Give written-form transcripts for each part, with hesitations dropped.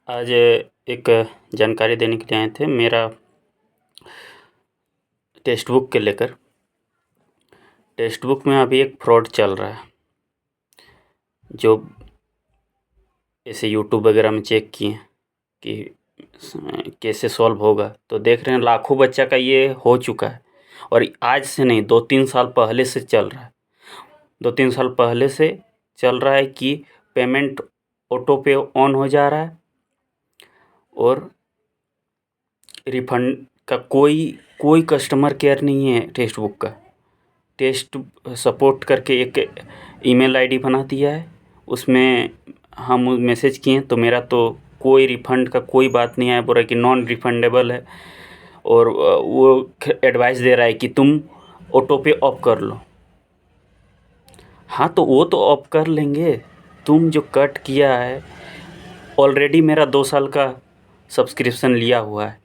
आज एक जानकारी देने के लिए आए थे मेरा टेक्स्ट बुक के लेकर। टेक्स्ट बुक में अभी एक फ्रॉड चल रहा है, जो ऐसे यूट्यूब वगैरह में चेक किए कि कैसे सॉल्व होगा, तो देख रहे हैं लाखों बच्चा का ये हो चुका है। और आज से नहीं, 2-3 साल पहले से चल रहा है। 2-3 साल पहले से चल रहा है कि पेमेंट ऑटो पे ऑन हो जा रहा है और रिफंड का कोई कस्टमर केयर नहीं है टेक्स्ट बुक का। टेस्ट सपोर्ट करके एक ईमेल आईडी बना दिया है, उसमें हम मैसेज किए तो मेरा तो कोई रिफ़ंड का कोई बात नहीं आया, बोल रहा है कि नॉन रिफंडेबल है। और वो एडवाइस दे रहा है कि तुम ऑटो पे ऑफ कर लो। हाँ, तो वो तो ऑफ कर लेंगे। तुम जो कट किया है, ऑलरेडी मेरा 2 साल का सब्सक्रिप्शन लिया हुआ है।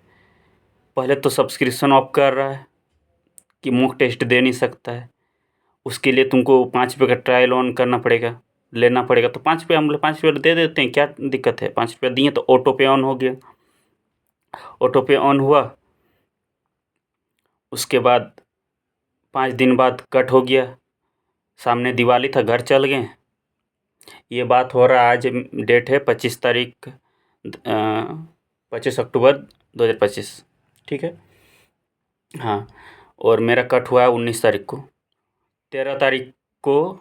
पहले तो सब्सक्रिप्शन ऑफ कर रहा है कि मॉक टेस्ट दे नहीं सकता है। उसके लिए तुमको 5 रुपये का ट्रायल ऑन करना पड़ेगा, लेना पड़ेगा। तो 5 रुपये, हम लोग 5 रुपये दे देते हैं, क्या दिक्कत है। 5 रुपये दिए तो ऑटो पे ऑन हो गया। ऑटो पे ऑन हुआ, उसके बाद 5 दिन बाद कट हो गया। सामने दिवाली था, घर चल गए। ये बात हो रहा है, आज डेट है 25 तारीख, 25 अक्टूबर 2025, ठीक है। हाँ, और मेरा कट हुआ है 19 तारीख को। 13 तारीख को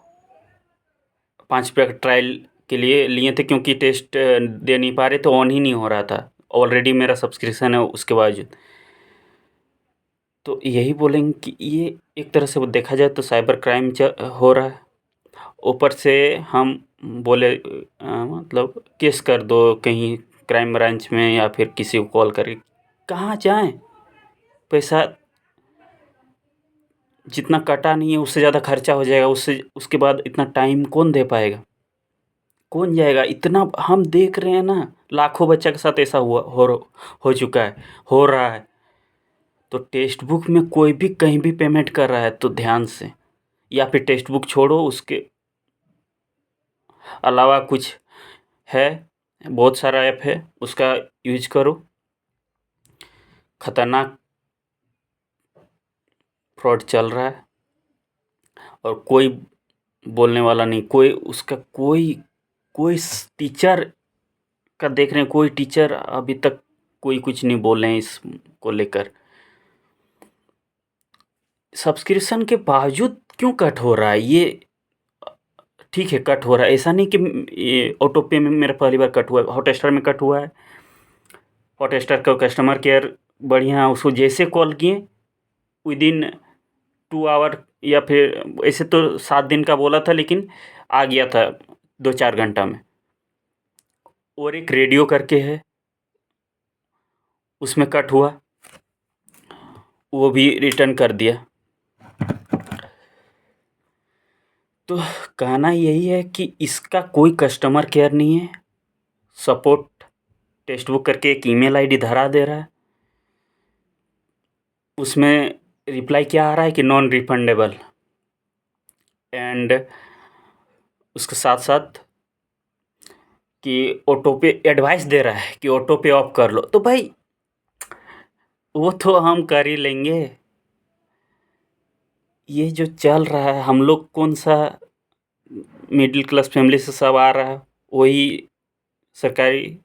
5 रुपये का ट्रायल के लिए लिए थे, क्योंकि टेस्ट दे नहीं पा रहे तो ऑन ही नहीं हो रहा था। ऑलरेडी मेरा सब्सक्रिप्शन है उसके बावजूद। तो यही बोलेंगे कि ये एक तरह से वो देखा जाए तो साइबर क्राइम हो रहा है। ऊपर से हम बोले मतलब केस कर दो कहीं क्राइम ब्रांच में, या फिर किसी को कॉल करके। कहाँ जाएं? पैसा जितना कटा नहीं है उससे ज़्यादा खर्चा हो जाएगा। उसके बाद इतना टाइम कौन दे पाएगा, कौन जाएगा? इतना हम देख रहे हैं ना, लाखों बच्चा के साथ ऐसा हो चुका है, हो रहा है। तो टेक्स्ट बुक में कोई भी कहीं भी पेमेंट कर रहा है तो ध्यान से, या फिर टेक्स्ट बुक छोड़ो, उसके अलावा कुछ है, बहुत सारा ऐप है, उसका यूज करो। खतरनाक फ्रॉड चल रहा है और कोई बोलने वाला नहीं। कोई उसका कोई टीचर का देख रहे हैं, कोई टीचर अभी तक कोई कुछ नहीं बोले हैं इसको लेकर। सब्सक्रिप्शन के बावजूद क्यों कट हो रहा है? ये ठीक है, कट हो रहा है, ऐसा नहीं कि ये ऑटो पे में मेरा पहली बार कट हुआ है। हॉटस्टार में कट हुआ है। हॉटस्टार का कस्टमर केयर बढ़िया है, उसको जैसे कॉल किए विदिन 2 आवर, या फिर ऐसे तो 7 दिन का बोला था, लेकिन आ गया था 2-4 घंटा में। और एक रेडियो करके है, उसमें कट हुआ, वो भी रिटर्न कर दिया। तो कहना यही है कि इसका कोई कस्टमर केयर नहीं है। सपोर्ट टेक्स्ट बुक करके एक ईमेल आईडी धरा दे रहा है, उसमें रिप्लाई क्या आ रहा है कि नॉन रिफंडेबल, एंड उसके साथ साथ कि ऑटो पे एडवाइस दे रहा है कि ऑटो पे ऑफ कर लो। तो भाई वो तो हम कर ही लेंगे। ये जो चल रहा है, हम लोग कौन सा मिडिल क्लास फैमिली से सब आ रहा है, वही सरकारी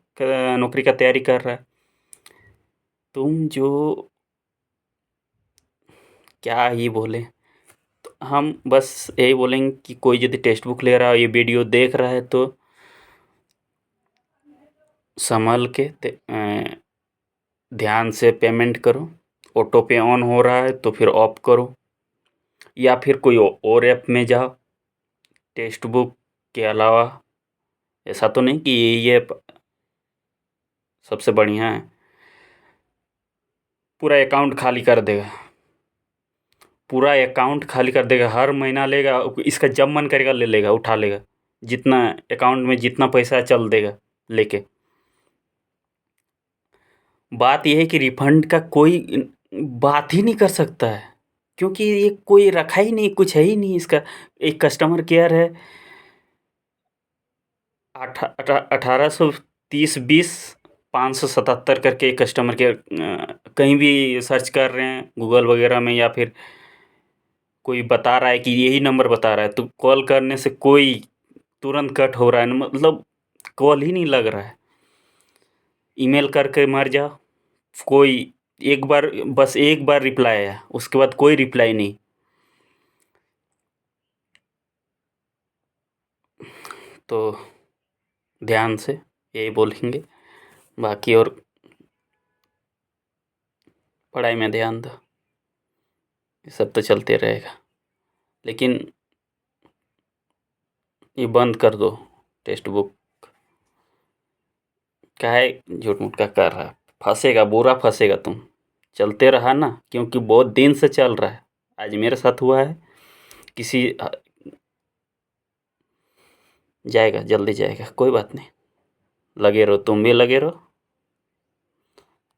नौकरी का तैयारी कर रहा है। तुम जो क्या ही बोले। तो हम बस यही बोलेंगे कि कोई यदि टेक्स्ट बुक ले रहा है, ये वीडियो देख रहा है, तो संभल के ध्यान से पेमेंट करो। ऑटो पे ऑन हो रहा है तो फिर ऑफ करो, या फिर कोई और ऐप में जाओ टेक्स्ट बुक के अलावा। ऐसा तो नहीं कि ये ऐप सबसे बढ़िया है, पूरा अकाउंट खाली कर देगा। पूरा अकाउंट खाली कर देगा, हर महीना लेगा, इसका जब मन करेगा ले लेगा, उठा लेगा, जितना अकाउंट में जितना पैसा है चल देगा लेके। बात यह है कि रिफंड का कोई बात ही नहीं कर सकता है, क्योंकि ये कोई रखा ही नहीं, कुछ है ही नहीं इसका। एक कस्टमर केयर है, 1830 20 577 करके कस्टमर केयर कहीं भी सर्च कर रहे हैं गूगल वगैरह में, या फिर कोई बता रहा है कि यही नंबर बता रहा है, तो कॉल करने से कोई तुरंत कट हो रहा है, मतलब कॉल ही नहीं लग रहा है। ईमेल करके मर जाओ, कोई एक बार, बस एक बार रिप्लाई आया, उसके बाद कोई रिप्लाई नहीं। तो ध्यान से यही बोलेंगे, बाकी और पढ़ाई में ध्यान दो, ये सब तो चलते रहेगा, लेकिन ये बंद कर दो टेक्स्ट बुक। काहे झूठ मूठ का कर रहा है, फंसेगा, बुरा फंसेगा तुम। चलते रहा ना, क्योंकि बहुत दिन से चल रहा है, आज मेरे साथ हुआ है, किसी जाएगा, जल्दी जाएगा, कोई बात नहीं, लगे रहो, तुम भी लगे रहो।